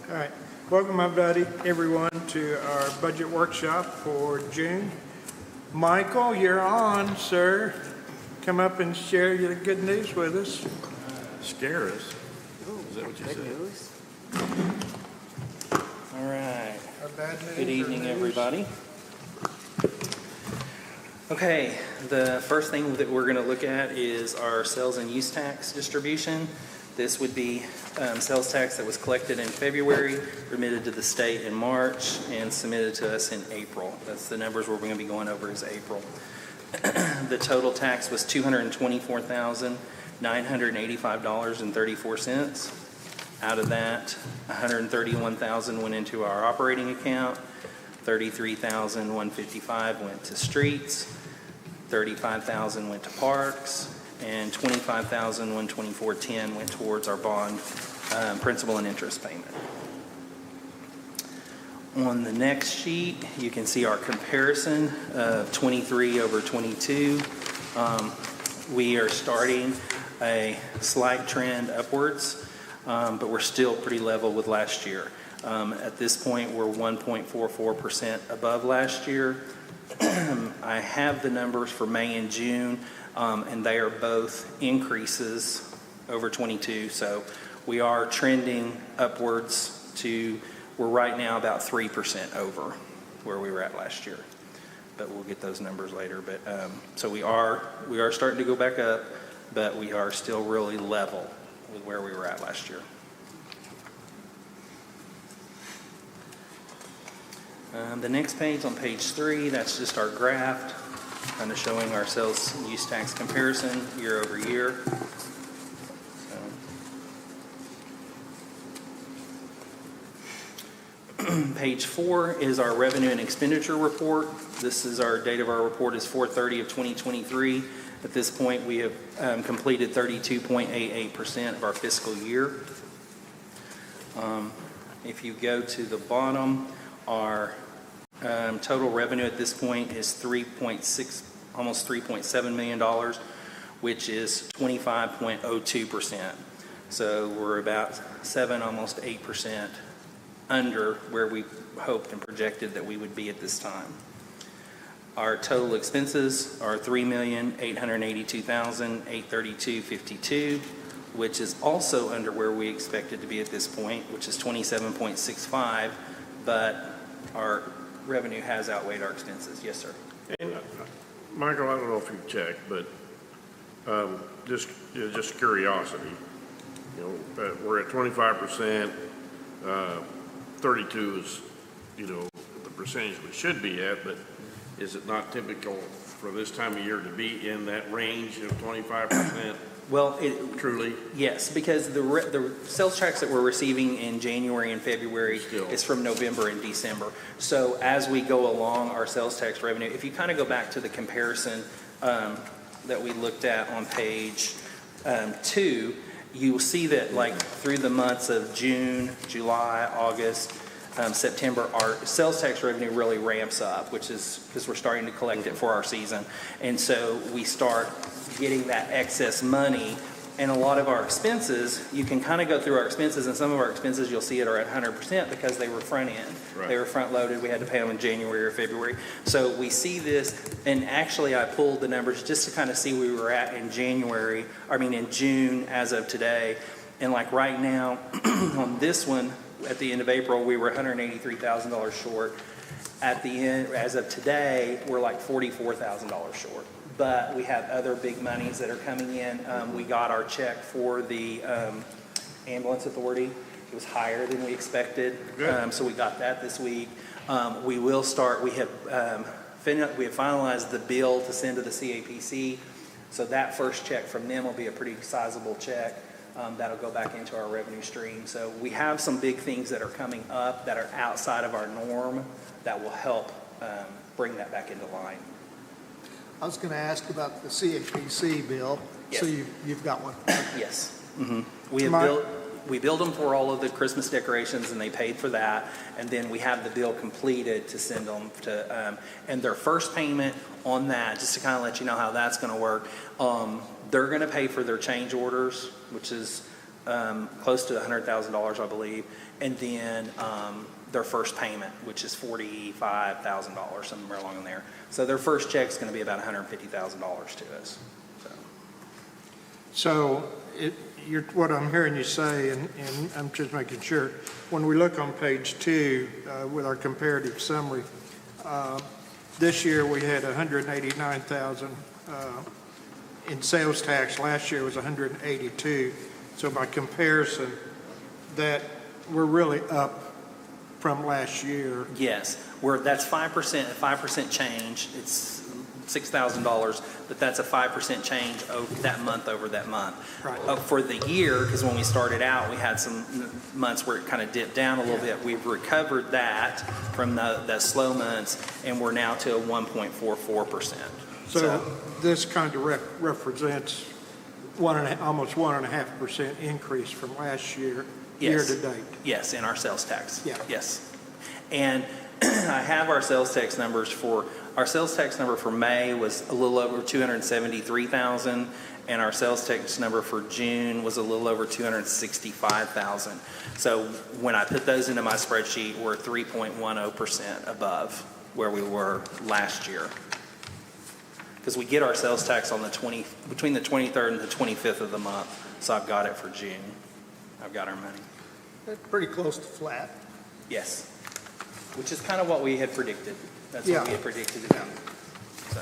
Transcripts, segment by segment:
All right. Welcome, everybody, everyone, to our budget workshop for June. Michael, you're on, sir. Come up and share your good news with us. Scare us. Is that what you said? News. All right. Our bad news. Good evening, or news? everybody. Okay, the first thing that we're going to look at is our sales and use tax distribution. This would be sales tax that was collected in February, remitted to the state in March, and submitted to us in April. That's the numbers we're going to be going over is April. The total tax was $224,985.34. Out of that, $131,000 went into our operating account, $33,155 went to streets, $35,000 went to parks, and $25,124.10 went towards our bond principal and interest payment. On the next sheet, you can see our comparison of 23 over 22. We are starting a slight trend upwards, but we're still pretty level with last year. At this point, we're 1.44% above last year. I have the numbers for May and June, and they are both increases over 22. So we are trending upwards we're right now about 3% over where we were at last year. But we'll get those numbers later. But so we are starting to go back up, but we are still really level with where we were at last year. The next page, on page 3, that's just our graph, kind of showing our sales and use tax comparison year over year. Page 4 is our revenue and expenditure report. This is our date of our report is 4/30 of 2023. At this point, we have completed 32.88% of our fiscal year. If you go to the bottom, our total revenue at this point is almost $3.7 million, which is 25.02%. So we're about 7, almost 8% under where we hoped and projected that we would be at this time. Our total expenses are $3,882,832.52, which is also under where we expected to be at this point, which is 27.65, but our revenue has outweighed our expenses. Yes, sir. And Michael, I don't know if you've checked, but just curiosity. We're at 25%. 32 is, the percentage we should be at, but is it not typical for this time of year to be in that range of 25%? Well, truly? Yes, because the sales tax that we're receiving in January and February is from November and December. So as we go along, our sales tax revenue, if you kind of go back to the comparison that we looked at on page 2, you will see that through the months of June, July, August, September, our sales tax revenue really ramps up, which is because we're starting to collect it for our season. And so we start getting that excess money, and a lot of our expenses, you can kind of go through our expenses, and some of our expenses you'll see it are at 100% because they were front end. Right. They were front loaded. We had to pay them in January or February. So we see this, and actually I pulled the numbers just to kind of see where we were at in June as of today. And right now on this one, at the end of April, we were $183,000 short. At the end, as of today, we're $44,000 short. But we have other big monies that are coming in. We got our check for the ambulance authority. It was higher than we expected, so we got that this week. We will start. We have finalized the bill to send to the CAPC, so that first check from them will be a pretty sizable check. That'll go back into our revenue stream. So we have some big things that are coming up that are outside of our norm that will help bring that back into line. I was going to ask about the CAPC bill. Yes. So you've got one. Yes. Mm-hmm. We build them for all of the Christmas decorations, and they paid for that. And then we have the bill completed to send them to, and their first payment on that, just to kind of let you know how that's going to work, they're going to pay for their change orders, which is close to $100,000, I believe, and then their first payment, which is $45,000, somewhere along in there. So their first check's going to be about $150,000 to us. So what I'm hearing you say, and I'm just making sure, when we look on page 2 with our comparative summary, this year we had 189,000 in sales tax. Last year was 182. So by comparison, that we're really up from last year. Yes, that's 5% change. It's $6,000, but that's a 5% change over that month Right. For the year, because when we started out, we had some months where it kind of dipped down a little bit. We've recovered that from the slow months, and we're now to a 1.44%. So this kind of represents almost 1.5% increase from last year, year to date. Yes, in our sales tax. Yeah. Yes. And I have our sales tax numbers our sales tax number for May was a little over 273,000, and our sales tax number for June was a little over 265,000. So when I put those into my spreadsheet, we're 3.10% above where we were last year. Because we get our sales tax on between the 23rd and the 25th of the month. So I've got it for June. I've got our money. That's pretty close to flat. Yes. Which is kind of what we had predicted. That's what we had predicted it. So.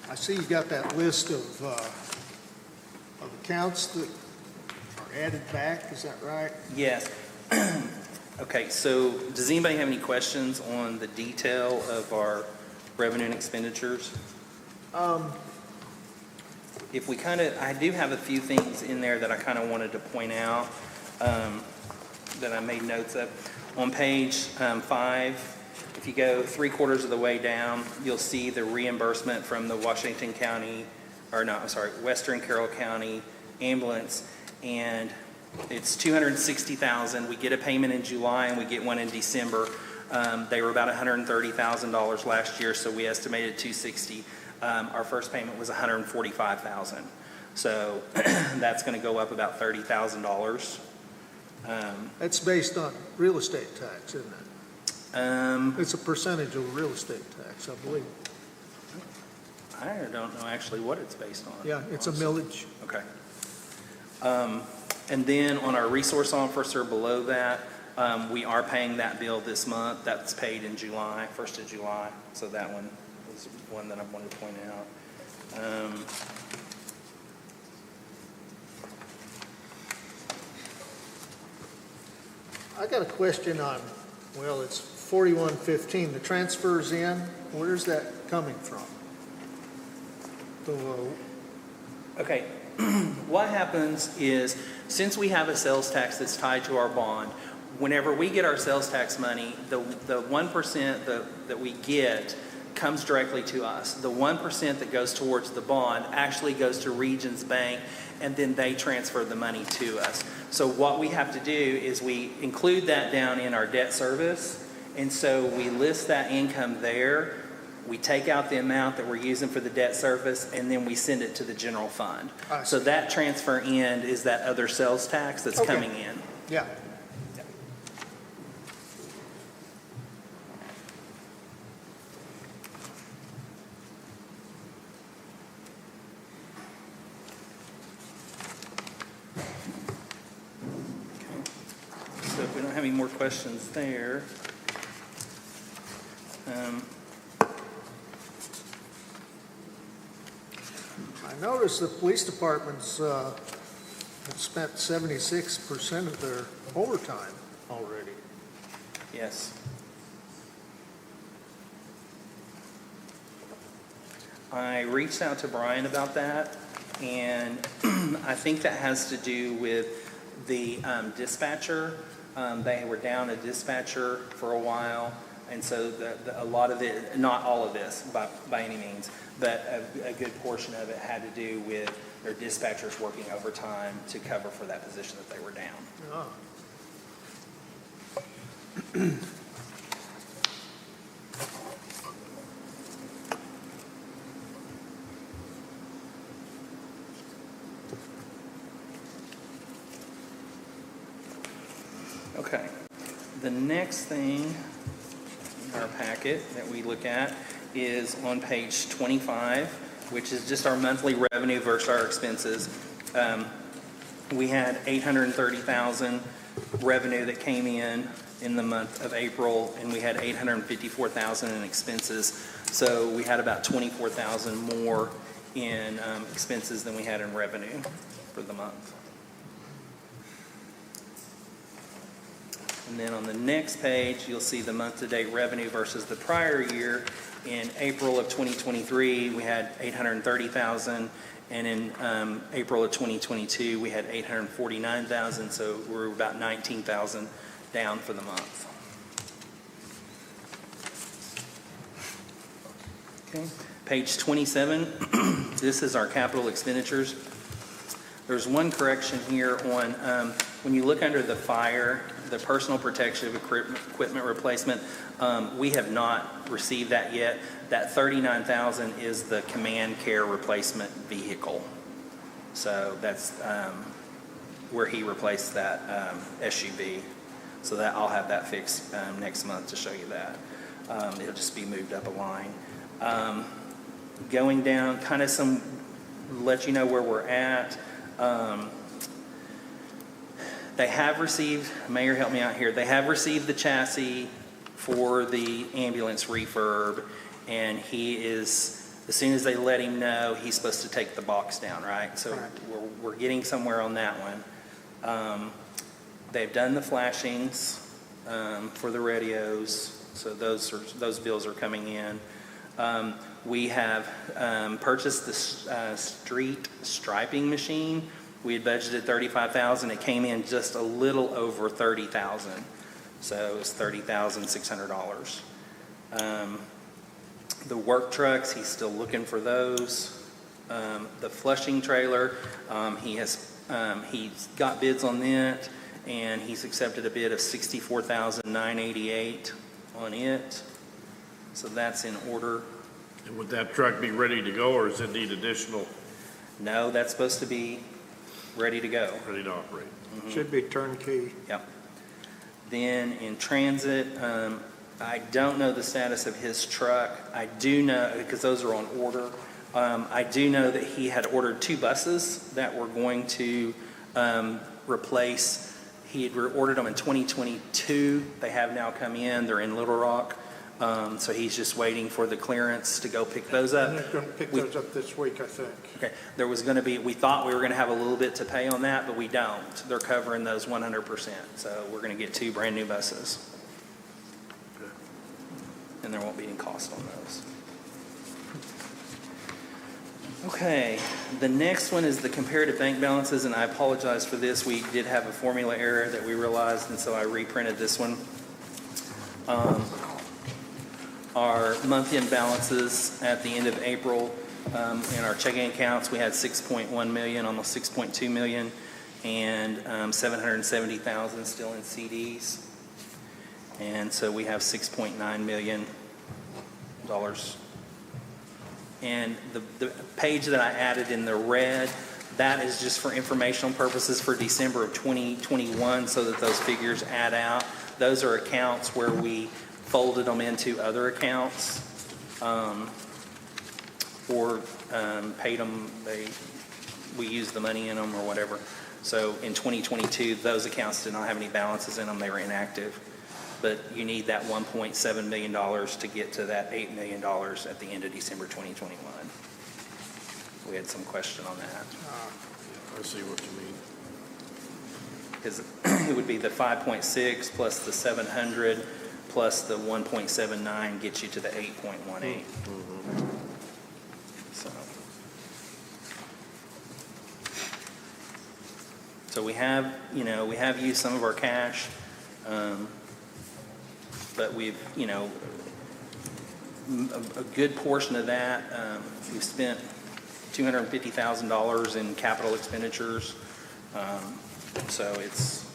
I see you got that list of accounts that are added back, is that right? Yes. Okay, so does anybody have any questions on the detail of our revenue and expenditures? I do have a few things in there that I kind of wanted to point out that I made notes of. On page 5, if you go 3/4 of the way down, you'll see the reimbursement from the Western Carroll County ambulance, and it's $260,000. We get a payment in July and we get one in December. They were about $130,000 last year, so we estimated $260,000. Our first payment was $145,000. So that's going to go up about $30,000. That's based on real estate tax, isn't it? It's a percentage of real estate tax, I believe. I don't know actually what it's based on. Yeah, it's a millage. Okay. And then on our resource officer below that, we are paying that bill this month. That's paid in July, 1st of July. So that one is one that I wanted to point out. I got a question on, well, it's 4115, the transfers in, where's that coming from? Okay, what happens is, since we have a sales tax that's tied to our bond, whenever we get our sales tax money, the 1% that we get comes directly to us. The 1% that goes towards the bond actually goes to Regions Bank, and then they transfer the money to us. So what we have to do is we include that down in our debt service, and so we list that income there. We take out the amount that we're using for the debt service, and then we send it to the general fund. So that transfer in is that other sales tax that's coming in. Yeah. So if we don't have any more questions there. I noticed the police department's have spent 76% of their overtime already. Yes. I reached out to Brian about that, and I think that has to do with the dispatcher. They were down a dispatcher for a while, and so a lot of it, not all of this by any means, but a good portion of it had to do with their dispatchers working overtime to cover for that position that they were down. Oh. The next thing in our packet that we look at is on page 25, which is just our monthly revenue versus our expenses. We had 830,000 revenue that came in the month of April, and we had 854,000 in expenses. So we had about 24,000 more in expenses than we had in revenue for the month. And then on the next page, you'll see the month-to-date revenue versus the prior year. In April of 2023, we had 830,000, and in April of 2022, we had 849,000, so we're about 19,000 down for the month. Okay, page 27, this is our capital expenditures. There's one correction here on, when you look under the fire, the personal protection equipment replacement, we have not received that yet. That 39,000 is the command care replacement vehicle. So that's where he replaced that SUV. So that I'll have that fixed next month to show you that. It'll just be moved up a line. Going down, kind of let you know where we're at. They have received, Mayor, help me out here. They have received the chassis for the ambulance refurb, and he is, as soon as they let him know, he's supposed to take the box down, right? So we're getting somewhere on that one. They've done the flashings for the radios, so those bills are coming in. We have purchased the street striping machine. We had budgeted $35,000. It came in just a little over $30,000, so it's $30,600. The work trucks, he's still looking for those. The flushing trailer, he's got bids on that, and he's accepted a bid of $64,988 on it. So that's in order. And would that truck be ready to go, or does it need additional, No, that's supposed to be ready to go. ready to operate? Should be turnkey. Yep. Then in transit, I don't know the status of his truck. I do know, because those are on order, I do know that he had ordered 2 buses that were going to replace. He had ordered them in 2022. They have now come in. They're in Little Rock. So he's just waiting for the clearance to go pick those up. And they're going to pick those up this week, I think. Okay, there was gonna be, we thought we were gonna have a little bit to pay on that, but we don't. They're covering those 100%, so we're gonna get 2 brand-new buses. And there won't be any cost on those. Okay, the next one is the comparative bank balances, and I apologize for this. We did have a formula error that we realized, and so I reprinted this one. Our month-end balances at the end of April in our checking accounts, we had 6.1 million, almost 6.2 million, and 770,000 still in CDs. And so we have $6.9 million. And the page that I added in the red, that is just for informational purposes for December of 2021, so that those figures add out. Those are accounts where we folded them into other accounts, or paid them, we used the money in them or whatever. So in 2022, those accounts did not have any balances in them, they were inactive. But you need that $1.7 million to get to that $8 million at the end of December 2021. We had some question on that. I see what you mean. Because it would be the 5.6 plus the 700 plus the 1.79 gets you to the 8.18. So we have used some of our cash, but we've, a good portion of that, we've spent $250,000 in capital expenditures. So it's,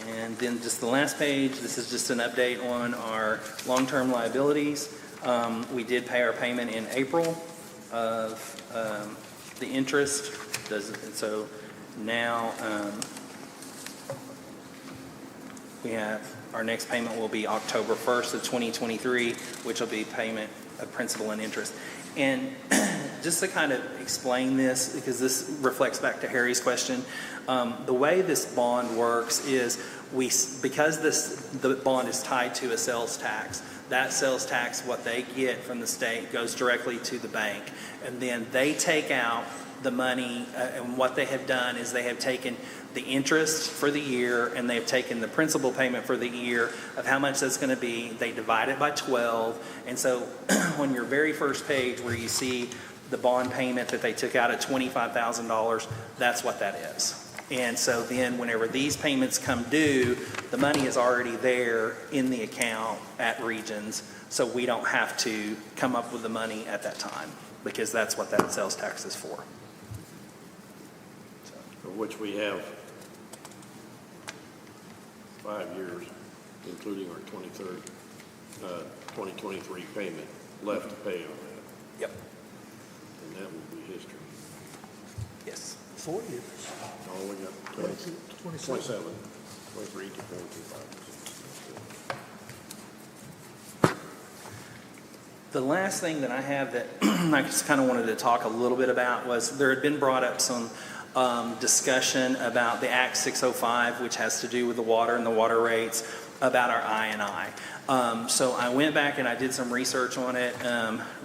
and then just the last page, this is just an update on our long-term liabilities. We did pay our payment in April of the interest And so now we have, our next payment will be October 1st of 2023, which will be payment of principal and interest. And just to kind of explain this, because this reflects back to Harry's question, the way this bond works is because the bond is tied to a sales tax, that sales tax, what they get from the state, goes directly to the bank. And then they take out the money, and what they have done is they have taken the interest for the year, and they've taken the principal payment for the year of how much that's going to be. They divide it by 12. And so on your very first page where you see the bond payment that they took out at $25,000, that's what that is. And so then whenever these payments come due, the money is already there in the account at Regions, so we don't have to come up with the money at that time, because that's what that sales tax is for. Of which we have 5 years, including our 2023 payment left to pay on that. Yep. And that will be history. Yes. 4 years. No, we got 27, 23 to 25. The last thing that I have that I just kind of wanted to talk a little bit about was there had been brought up some discussion about the Act 605, which has to do with the water and the water rates, about our I&I. So I went back and I did some research on it,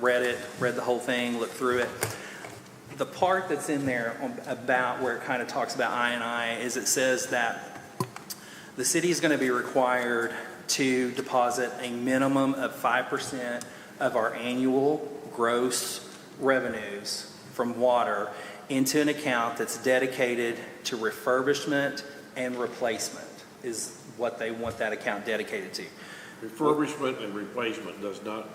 read the whole thing, looked through it. The part that's in there about where it kind of talks about I&I is it says that the city is going to be required to deposit a minimum of 5% of our annual gross revenues from water into an account that's dedicated to refurbishment and replacement, is what they want that account dedicated to. Refurbishment and replacement does not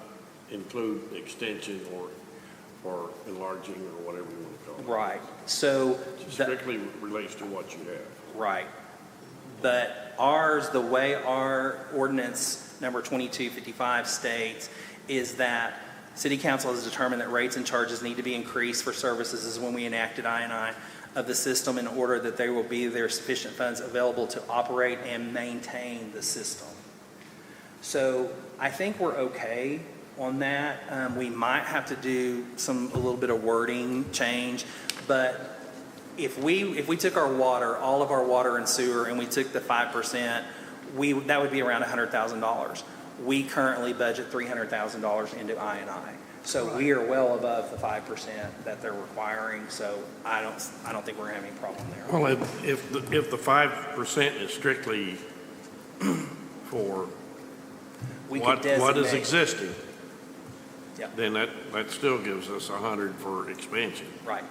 include extension or enlarging or whatever you want to call it. Right. So It strictly relates to what you have. right. But ours, the way our ordinance number 2255 states, is that City Council has determined that rates and charges need to be increased for services as when we enacted I&I of the system in order that there will be sufficient funds available to operate and maintain the system. So I think we're okay on that. We might have to do a little bit of wording change, but if we took our water, all of our water and sewer, and we took the 5%, that would be around $100,000. We currently budget $300,000 into I&I. So we are well above the 5% that they're requiring, so I don't think we're having any problem there. Well, if the 5% is strictly for We could what is designate- existing, Yeah. then that still gives us 100 for expansion. Right.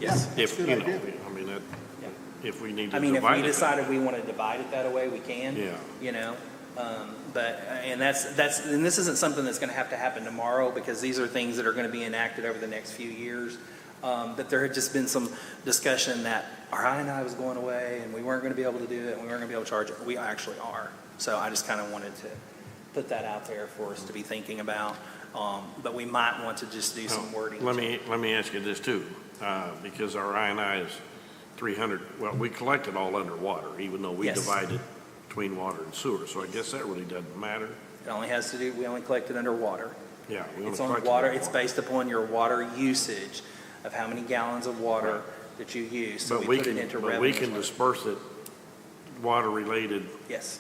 Yes. If, good you know, idea. I mean, that, Yeah. if we need to I mean, if divide we it. decided we want to divide it that way, we can. Yeah. You know, and this isn't something that's going to happen tomorrow, because these are things that are going to be enacted over the next few years. But there had just been some discussion that our I&I was going away and we weren't going to be able to do it and we weren't going to be able to charge it. We actually are. So I just kind of wanted to put that out there for us to be thinking about. But we might want to just do some wording. Let me ask you this too, because our I&I is 300, well, we collect it all underwater, even though we Yes. divide it between water and sewer, so I guess that really doesn't matter. It only has to do, we only collect it underwater. Yeah. we only It's on collect it water, underwater. it's based upon your water usage of how many gallons of water that you use. So But we we put it can, into but revenue. we can disperse it water-related, Yes,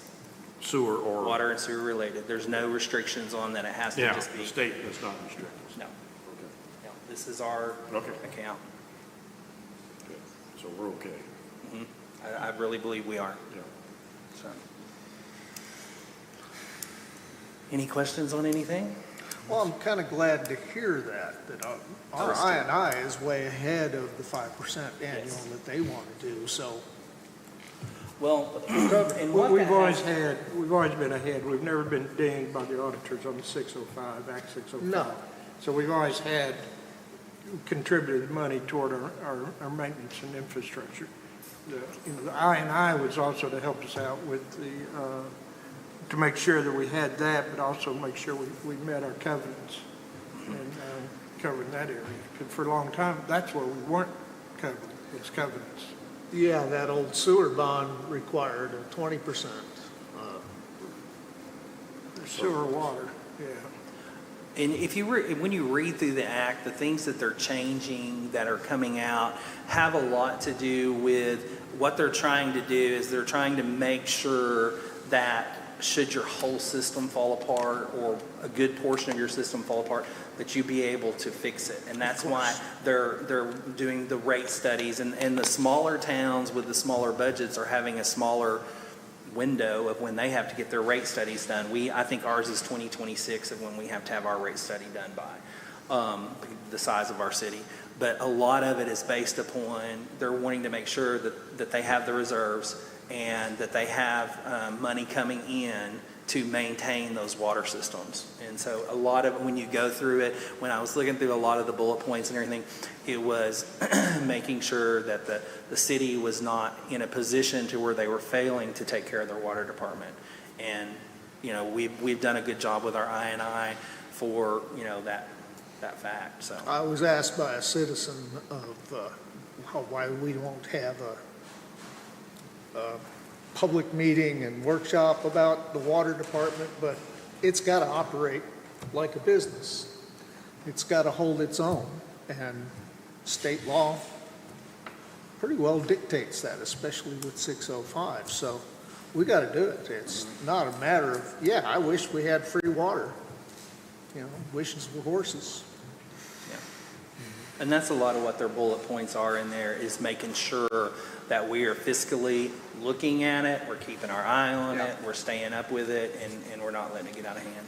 sewer or. water and sewer related. There's no restrictions on that. It has to Yeah, just be, the state does not restrict us. no, Okay, no, this is our Okay. account. good. So we're okay. I really believe we are. Yeah. So. Any questions on anything? Well, I'm kind of glad to hear that our Us too. I&I is way ahead of the 5% annual Yes. that they want to do, so. Well, and what We've that always has- we've always been ahead. We've never been dinged by the auditors on 605, Act 605. No. So we've always contributed money toward our maintenance and infrastructure. The I&I was also to help us out with to make sure that we had that, but also make sure we met our covenants and covered that area. Because for a long time, that's where we weren't its covenants. Yeah, that old sewer bond required a 20%. Sewer water, yeah. And if when you read through the act, the things that they're changing, that are coming out, have a lot to do with what they're trying to do is they're trying to make sure that should your whole system fall apart or a good portion of your system fall apart, that you be able to fix it. And that's why they're doing the rate studies, and the smaller towns with the smaller budgets are having a smaller window of when they have to get their rate studies done. I think ours is 2026 of when we have to have our rate study done by, the size of our city. But a lot of it is based upon, they're wanting to make sure that they have the reserves and that they have money coming in to maintain those water systems. And so a lot of, when you go through it, when I was looking through a lot of the bullet points and everything, it was making sure that the city was not in a position to where they were failing to take care of their water department. And, you know, we've done a good job with our I&I for, you know, that fact, so. I was asked by a citizen of why we won't have a public meeting and workshop about the water department, but it's got to operate like a business. It's got to hold its own, and state law pretty well dictates that, especially with 605. So we got to do it. It's not a matter of, yeah, I wish we had free water. You know, wishes were horses. Yeah. And that's a lot of what their bullet points are in there, is making sure that we are fiscally looking at it, we're keeping our eye on it, we're staying up with it, and we're not letting it get out of hand.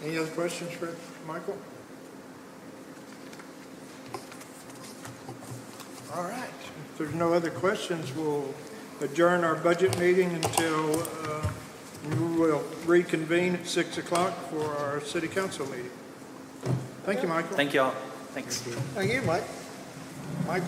Any other questions for Michael? All right. If there's no other questions, we'll adjourn our budget meeting until we will reconvene at 6 o'clock for our city council meeting. Thank you, Michael. Thank y'all. Thanks. Thank you, Mike. Mike?